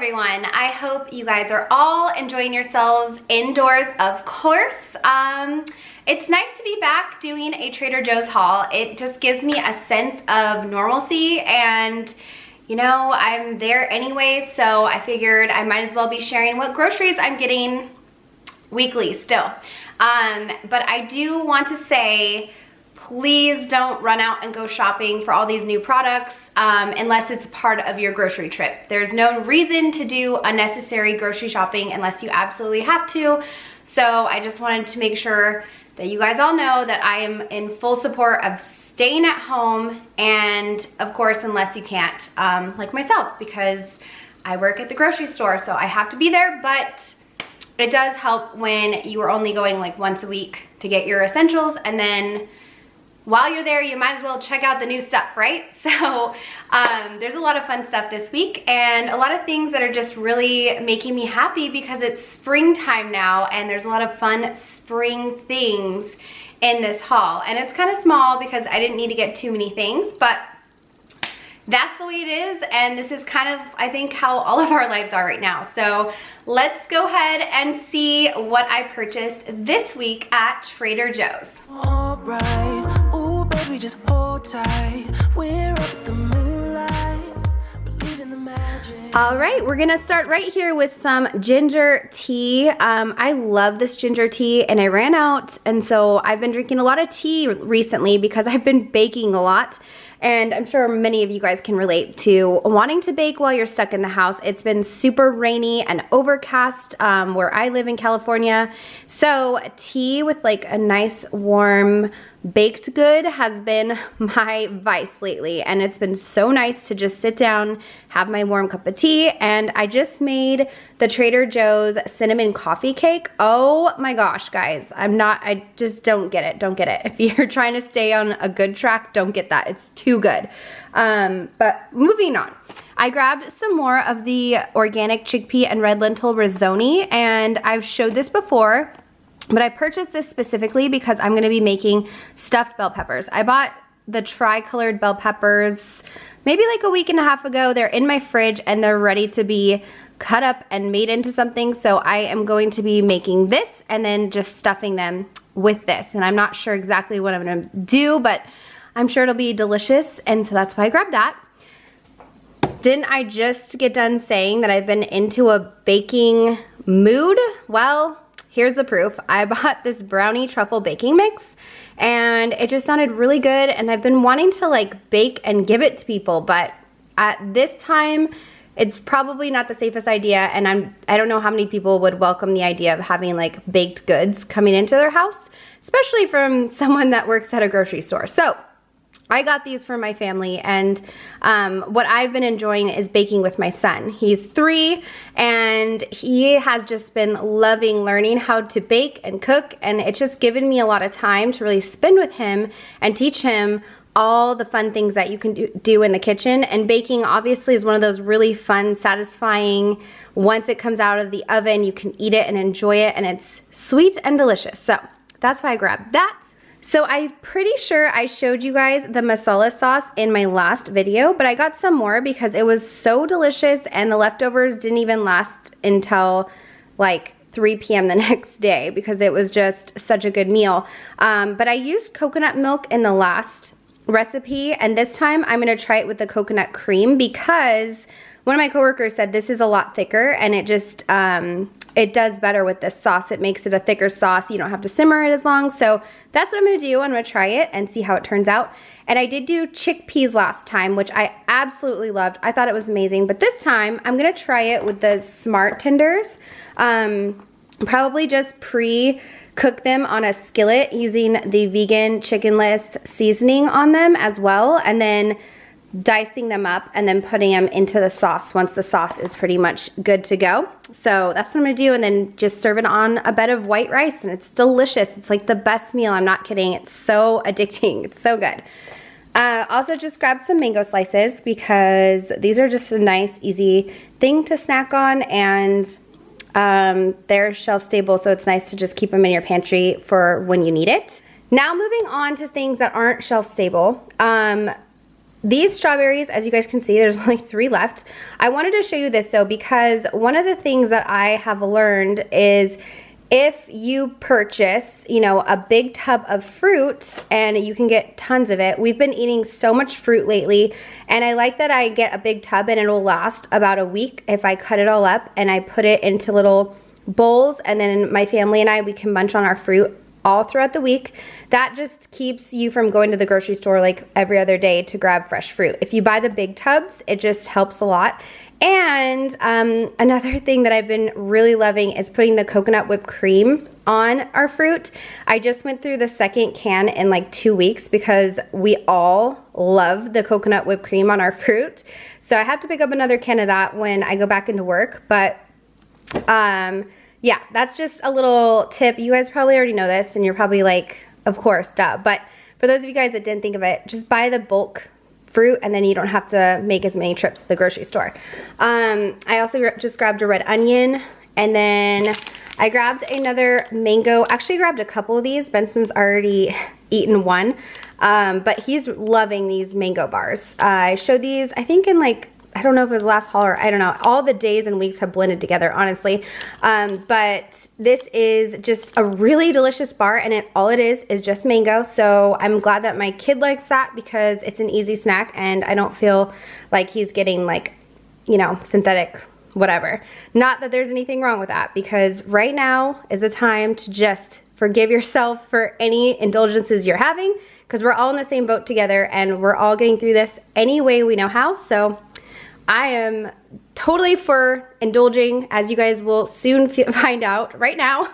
everyone. I hope you guys are all enjoying yourselves indoors, of course. It's nice to be back doing a Trader Joe's haul. It just gives me a sense of normalcy, and you know, I'm there anyway, so I figured I might as well be sharing what groceries I'm getting weekly still. But I do want to say, please don't run out and go shopping for all these new products unless it's part of your grocery trip. There's no reason to do unnecessary grocery shopping unless you absolutely have to. So I just wanted to make sure that you guys all know that I am in full support of staying at home, and of course, unless you can't, like myself, because I work at the grocery store, so I have to be there, but it does help when you are only going like once a week to get your essentials, and then while you're there, you might as well check out the new stuff, right? So there's a lot of fun stuff this week, and a lot of things that are just really making me happy because it's springtime now, and there's a lot of fun spring things in this haul. And it's kind of small because I didn't need to get too many things, but that's the way it is, and this is kind of, I think, how all of our lives are right now. So let's go ahead and see what I purchased this week at Trader Joe's. All right, ooh baby, just hold tight. We're up at the moonlight, believe in the magic. All right, we're gonna start right here with some ginger tea. I love this ginger tea, and I ran out, and so I've been drinking a lot of tea recently because I've been baking a lot. And I'm sure many of you guys can relate to wanting to bake while you're stuck in the house. It's been super rainy and overcast where I live in California. So tea with like a nice warm baked good has been my vice lately. And it's been so nice to just sit down, have my warm cup of tea. And I just made the Trader Joe's cinnamon coffee cake. Oh my gosh, guys. I just don't get it. Don't get it. If you're trying to stay on a good track, don't get that. It's too good. But moving on. I grabbed some more of the organic chickpea and red lentil risotto, and I've showed this before, but I purchased this specifically because I'm gonna be making stuffed bell peppers. I bought the tri-colored bell peppers maybe like a week and a half ago. They're in my fridge and they're ready to be cut up and made into something. So I am going to be making this and then just stuffing them with this. And I'm not sure exactly what I'm gonna do, but I'm sure it'll be delicious. And so that's why I grabbed that. Didn't I just get done saying that I've been into a baking mood? Well, here's the proof. I bought this brownie truffle baking mix, and it just sounded really good, and I've been wanting to like bake and give it to people, but at this time it's probably not the safest idea, and I don't know how many people would welcome the idea of having like baked goods coming into their house, especially from someone that works at a grocery store. So I got these for my family, and what I've been enjoying is baking with my son. He's 3, and he has just been loving learning how to bake and cook, and it's just given me a lot of time to really spend with him and teach him all the fun things that you can do in the kitchen. And baking obviously is one of those really fun, satisfying, once it comes out of the oven, you can eat it and enjoy it, and it's sweet and delicious. So that's why I grabbed that. So I'm pretty sure I showed you guys the masala sauce in my last video, but I got some more because it was so delicious, and the leftovers didn't even last until like 3 p.m. the next day because it was just such a good meal. But I used coconut milk in the last recipe, and this time I'm gonna try it with the coconut cream because one of my coworkers said this is a lot thicker, and it just, it does better with this sauce. It makes it a thicker sauce. You don't have to simmer it as long. So that's what I'm gonna do. I'm gonna try it and see how it turns out. And I did do chickpeas last time, which I absolutely loved. I thought it was amazing. But this time I'm gonna try it with the smart tenders. Probably just pre-cook them on a skillet using the vegan chickenless seasoning on them as well. And then dicing them up and then putting them into the sauce once the sauce is pretty much good to go. So that's what I'm gonna do, and then just serve it on a bed of white rice, and it's delicious. It's like the best meal, I'm not kidding. It's so addicting, it's so good. Also just grab some mango slices because these are just a nice, easy thing to snack on, and they're shelf stable, so it's nice to just keep them in your pantry for when you need it. Now moving on to things that aren't shelf stable. these strawberries, as you guys can see, there's only 3 left. I wanted to show you this though, because one of the things that I have learned is if you purchase, you know, a big tub of fruit, and you can get tons of it. We've been eating so much fruit lately, and I like that I get a big tub and it'll last about a week if I cut it all up and I put it into little bowls, and then my family and I, we can munch on our fruit all throughout the week. That just keeps you from going to the grocery store like every other day to grab fresh fruit. If you buy the big tubs, it just helps a lot. And another thing that I've been really loving is putting the coconut whipped cream on our fruit. I just went through the 2nd can in like 2 weeks because we all love the coconut whipped cream on our fruit. So I have to pick up another can of that when I go back into work. But yeah, that's just a little tip. You guys probably already know this and you're probably like, of course, duh. But for those of you guys that didn't think of it, just buy the bulk fruit and then you don't have to make as many trips to the grocery store. I also just grabbed a red onion, and then I grabbed another mango. Actually grabbed a couple of these. Benson's already eaten one, but he's loving these mango bars. I showed these, I think in like, I don't know if it was last haul or I don't know. All the days and weeks have blended together, honestly. But this is just a really delicious bar, and all it is just mango. So I'm glad that my kid likes that because it's an easy snack and I don't feel like he's getting like, you know, synthetic whatever. Not that there's anything wrong with that, because right now is the time to just forgive yourself for any indulgences you're having, because we're all in the same boat together and we're all getting through this any way we know how. So I am totally for indulging, as you guys will soon find out. Right now,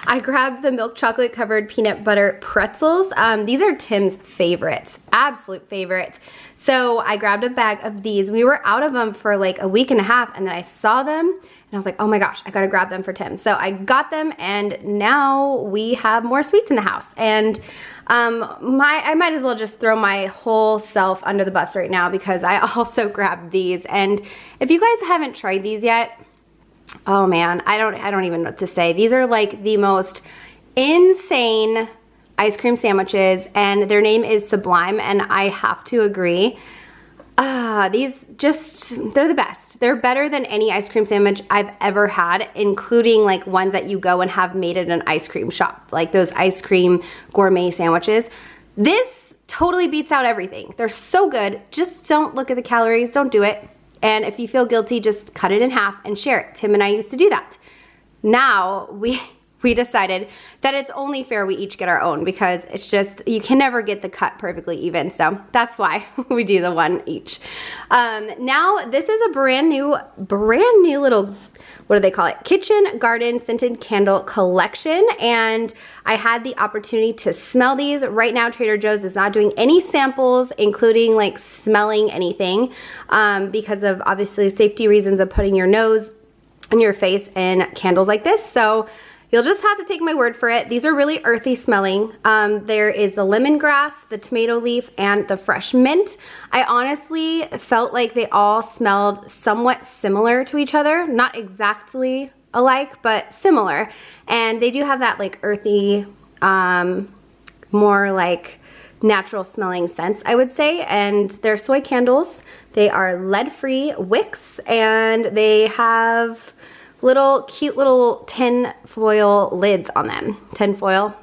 I grabbed the milk chocolate covered peanut butter pretzels. These are Tim's favorites, absolute favorites. So I grabbed a bag of these. We were out of them for like a week and a half, and then I saw them and I was like, oh my gosh, I gotta grab them for Tim. So I got them, and now we have more sweets in the house. And I might as well just throw my whole self under the bus right now, because I also grabbed these. And if you guys haven't tried these yet, oh man, I don't even know what to say. These are like the most insane ice cream sandwiches, and their name is Sublime, and I have to agree. These they're the best. They're better than any ice cream sandwich I've ever had, including like ones that you go and have made at an ice cream shop, like those ice cream gourmet sandwiches. This totally beats out everything. They're so good. Just don't look at the calories, don't do it. And if you feel guilty, just cut it in half and share it. Tim and I used to do that. Now we decided that it's only fair we each get our own, because it's just, you can never get the cut perfectly even. So that's why we do the one each. Now this is a brand new little, what do they call it? Kitchen Garden Scented Candle Collection. And I had the opportunity to smell these. Right now Trader Joe's is not doing any samples, including like smelling anything, because of obviously safety reasons of putting your nose and your face in candles like this. So you'll just have to take my word for it. These are really earthy smelling. There is the lemongrass, the tomato leaf, and the fresh mint. I honestly felt like they all smelled somewhat similar to each other. Not exactly alike, but similar. And they do have that like earthy, more like natural smelling scents, I would say. And they're soy candles. They are lead-free wicks, and they have cute little tin foil lids on them. Tin foil.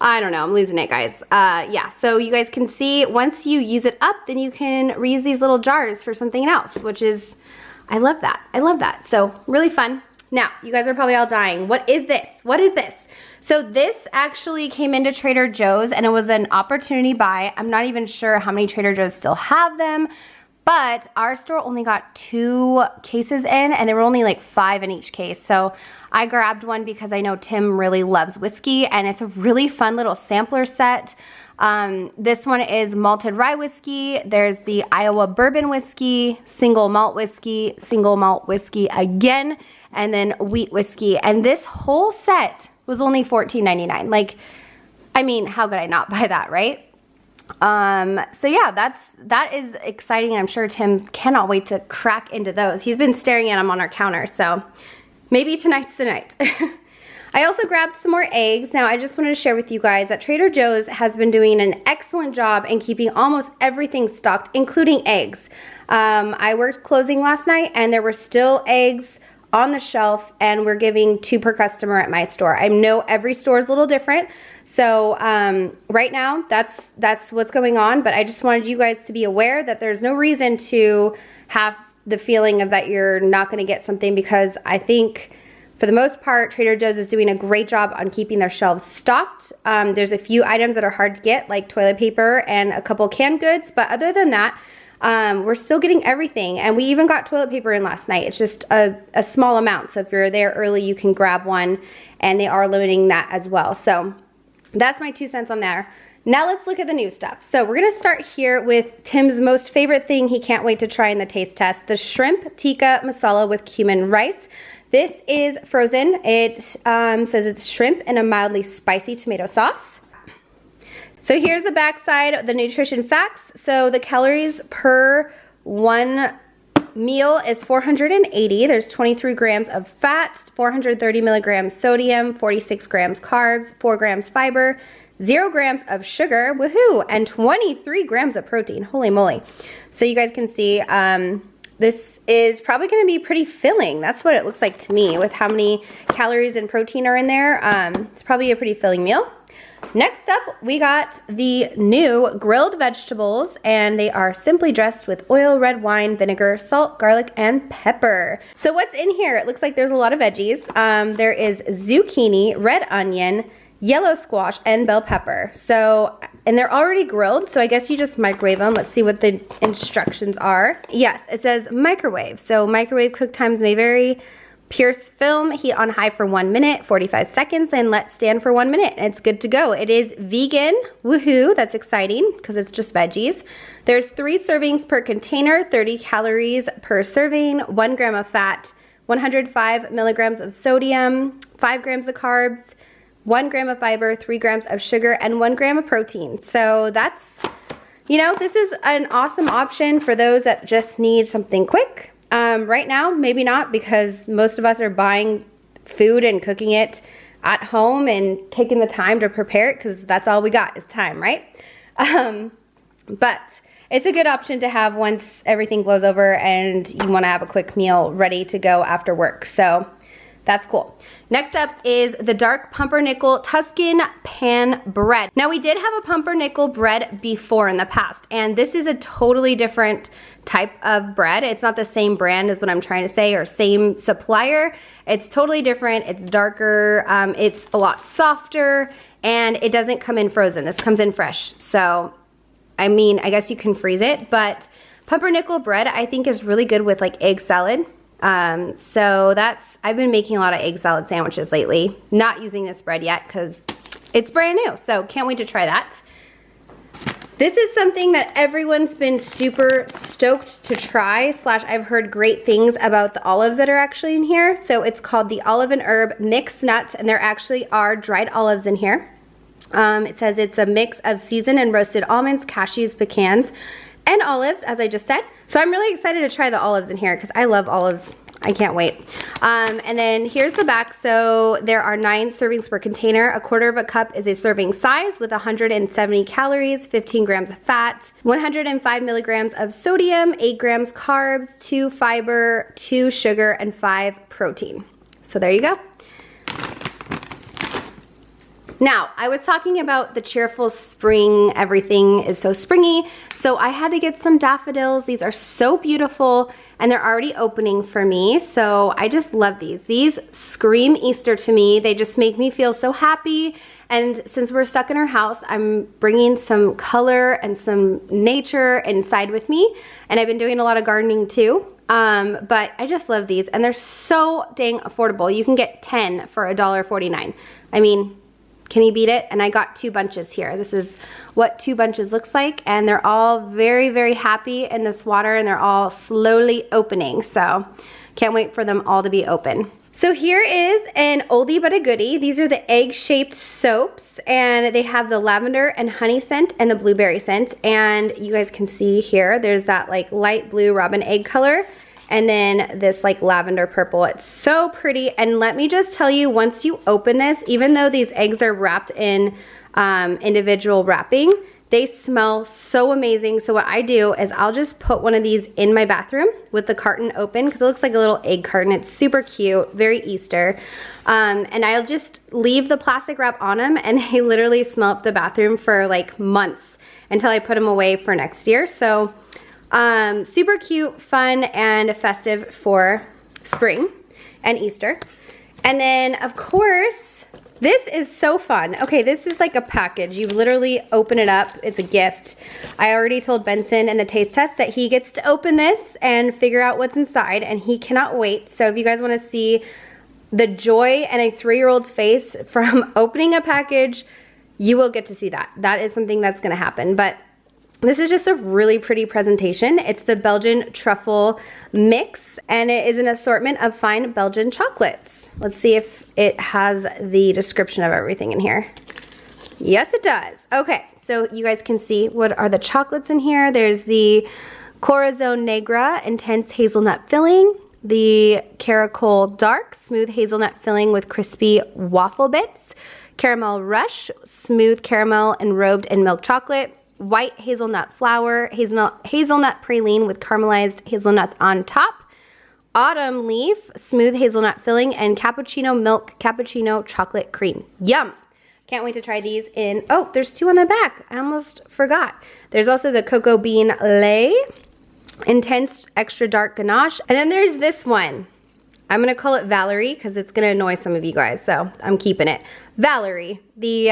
I don't know, I'm losing it, guys. Yeah, so you guys can see once you use it up, then you can reuse these little jars for something else, which is, I love that. I love that. So really fun. Now, you guys are probably all dying. What is this? What is this? So this actually came into Trader Joe's, and it was an opportunity buy. I'm not even sure how many Trader Joe's still have them, but our store only got 2 cases in, and there were only like 5 in each case. So I grabbed one because I know Tim really loves whiskey, and it's a really fun little sampler set. This one is malted rye whiskey. There's the Iowa bourbon whiskey, single malt whiskey again, and then wheat whiskey. And this whole set was only $14.99. Like, I mean, how could I not buy that, right? So yeah, that is exciting. I'm sure Tim cannot wait to crack into those. He's been staring at them on our counter, so maybe tonight's the night. I also grabbed some more eggs. Now, I just wanted to share with you guys that Trader Joe's has been doing an excellent job in keeping almost everything stocked, including eggs. I worked closing last night and there were still eggs on the shelf, and we're giving 2 per customer at my store. I know every store is a little different. So right now, that's what's going on, but I just wanted you guys to be aware that there's no reason to have the feeling of that you're not gonna get something, because I think for the most part, Trader Joe's is doing a great job on keeping their shelves stocked. There's a few items that are hard to get, like toilet paper and a couple canned goods, but other than that, we're still getting everything, and we even got toilet paper in last night. It's just a small amount, so if you're there early, you can grab one, and they are limiting that as well. So that's my 2 cents on there. Now let's look at the new stuff. So we're gonna start here with Tim's most favorite thing he can't wait to try in the taste test, the shrimp tikka masala with cumin rice. This is frozen. It says it's shrimp in a mildly spicy tomato sauce. So here's the back side, the nutrition facts. So the calories per one meal is 480. There's 23 grams of fat, 430 milligrams sodium, 46 grams carbs, 4 grams fiber, 0 grams of sugar, woohoo, and 23 grams of protein. Holy moly. So you guys can see, this is probably gonna be pretty filling. That's what it looks like to me with how many calories and protein are in there. It's probably a pretty filling meal. Next up, we got the new grilled vegetables, and they are simply dressed with oil, red wine, vinegar, salt, garlic, and pepper. So what's in here? It looks like there's a lot of veggies. There is zucchini, red onion, yellow squash, and bell pepper. So, and they're already grilled, so I guess you just microwave them. Let's see what the instructions are. Yes, it says microwave. So microwave cook times may vary. Pierce film, heat on high for 1 minute, 45 seconds, then let stand for 1 minute. It's good to go. It is vegan, woohoo, that's exciting because it's just veggies. There's 3 servings per container, 30 calories per serving, 1 gram of fat, 105 milligrams of sodium, 5 grams of carbs, 1 gram of fiber, 3 grams of sugar, and 1 gram of protein. So that's, you know, this is an awesome option for those that just need something quick. Right now, maybe not, because most of us are buying food and cooking it at home and taking the time to prepare it, because that's all we got is time, right? But it's a good option to have once everything blows over and you want to have a quick meal ready to go after work. So that's cool. Next up is the dark pumpernickel Tuscan pan bread. Now, we did have a pumpernickel bread before in the past, and this is a totally different type of bread. It's not the same brand as what I'm trying to say, or same supplier. It's totally different. It's darker. It's a lot softer, and it doesn't come in frozen. This comes in fresh. So, I mean, I guess you can freeze it, but pumpernickel bread I think is really good with like egg salad. So I've been making a lot of egg salad sandwiches lately. Not using this bread yet because it's brand new, so can't wait to try that. This is something that everyone's been super stoked to try, / I've heard great things about the olives that are actually in here. So it's called the olive and herb mixed nuts, and there actually are dried olives in here. It says it's a mix of seasoned and roasted almonds, cashews, pecans, and olives, as I just said. So I'm really excited to try the olives in here because I love olives. I can't wait. And then here's the back. So there are 9 servings per container. 1/4 of a cup is a serving size with 170 calories, 15 grams of fat, 105 milligrams of sodium, 8 grams carbs, 2 fiber, 2 sugar, and 5 protein. So there you go. Now, I was talking about the cheerful spring, everything is so springy, so I had to get some daffodils. These are so beautiful, and they're already opening for me, so I just love these. These scream Easter to me. They just make me feel so happy, and since we're stuck in our house, I'm bringing some color and some nature inside with me, and I've been doing a lot of gardening too. But I just love these, and they're so dang affordable. You can get 10 for $1.49. I mean, can you beat it? And I got 2 bunches here. This is what 2 bunches looks like, and they're all very, very happy in this water, and they're all slowly opening. So can't wait for them all to be open. So here is an oldie but a goodie. These are the egg-shaped soaps, and they have the lavender and honey scent and the blueberry scent. And you guys can see here, there's that like light blue robin egg color. and then this like lavender purple. It's so pretty. And let me just tell you, once you open this, even though these eggs are wrapped in individual wrapping, they smell so amazing. So what I do is I'll just put one of these in my bathroom with the carton open, because it looks like a little egg carton. It's super cute, very Easter. And I'll just leave the plastic wrap on them, and they literally smell up the bathroom for like months until I put them away for next year. So super cute, fun, and festive for spring and Easter. And then of course, this is so fun. Okay, this is like a package. You literally open it up. It's a gift. I already told Benson in the taste test that he gets to open this and figure out what's inside, and he cannot wait. So if you guys want to see the joy in a 3-year-old's face from opening a package, you will get to see that. That is something that's going to happen. But this is just a really pretty presentation. It's the Belgian truffle mix, and it is an assortment of fine Belgian chocolates. Let's see if it has the description of everything in here. Yes, it does. Okay, so you guys can see what are the chocolates in here. There's the Corazon Negra intense hazelnut filling, the Caracol Dark smooth hazelnut filling with crispy waffle bits, Caramel Rush smooth caramel enrobed in milk chocolate, white hazelnut flour, hazelnut praline with caramelized hazelnuts on top, Autumn Leaf smooth hazelnut filling, and cappuccino milk cappuccino chocolate cream. Yum! Can't wait to try these in, oh, there's 2 on the back. I almost forgot. There's also the Cocoa Bean Lait, intense extra dark ganache, and then there's this one. I'm gonna call it Valerie because it's gonna annoy some of you guys, so I'm keeping it. Valerie, the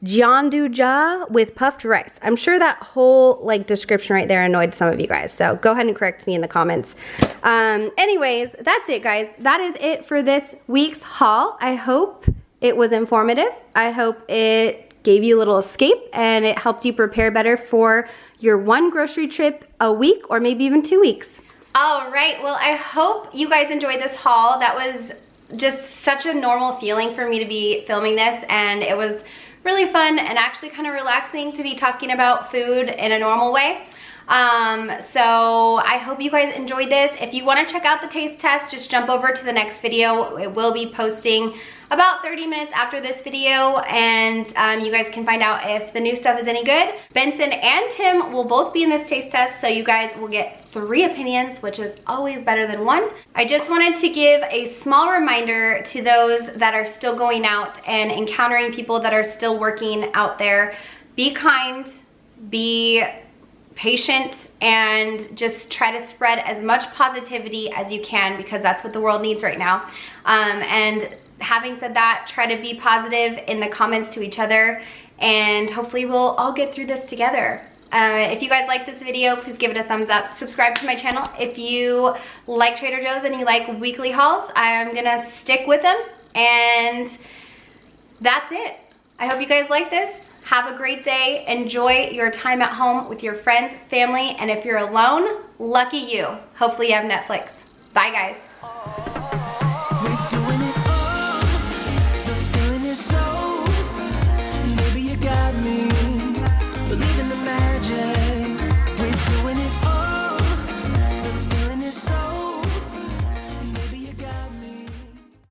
Gianduja with puffed rice. I'm sure that whole like description right there annoyed some of you guys, so go ahead and correct me in the comments. Anyways, that's it, guys. That is it for this week's haul. I hope it was informative. I hope it gave you a little escape and it helped you prepare better for your 1 grocery trip a week, or maybe even 2 weeks. All right, well, I hope you guys enjoyed this haul. That was just such a normal feeling for me to be filming this, and it was really fun and actually kind of relaxing to be talking about food in a normal way. So I hope you guys enjoyed this. If you want to check out the taste test, just jump over to the next video. It will be posting about 30 minutes after this video, and you guys can find out if the new stuff is any good. Benson and Tim will both be in this taste test, so you guys will get 3 opinions, which is always better than 1. I just wanted to give a small reminder to those that are still going out and encountering people that are still working out there. Be kind, be patient, and just try to spread as much positivity as you can, because that's what the world needs right now. And having said that, try to be positive in the comments to each other, and hopefully we'll all get through this together. If you guys like this video, please give it a thumbs up. Subscribe to my channel. If you like Trader Joe's and you like weekly hauls, I'm gonna stick with them, and that's it. I hope you guys like this. Have a great day. Enjoy your time at home with your friends, family, and if you're alone, lucky you. Hopefully you have Netflix. Bye, guys.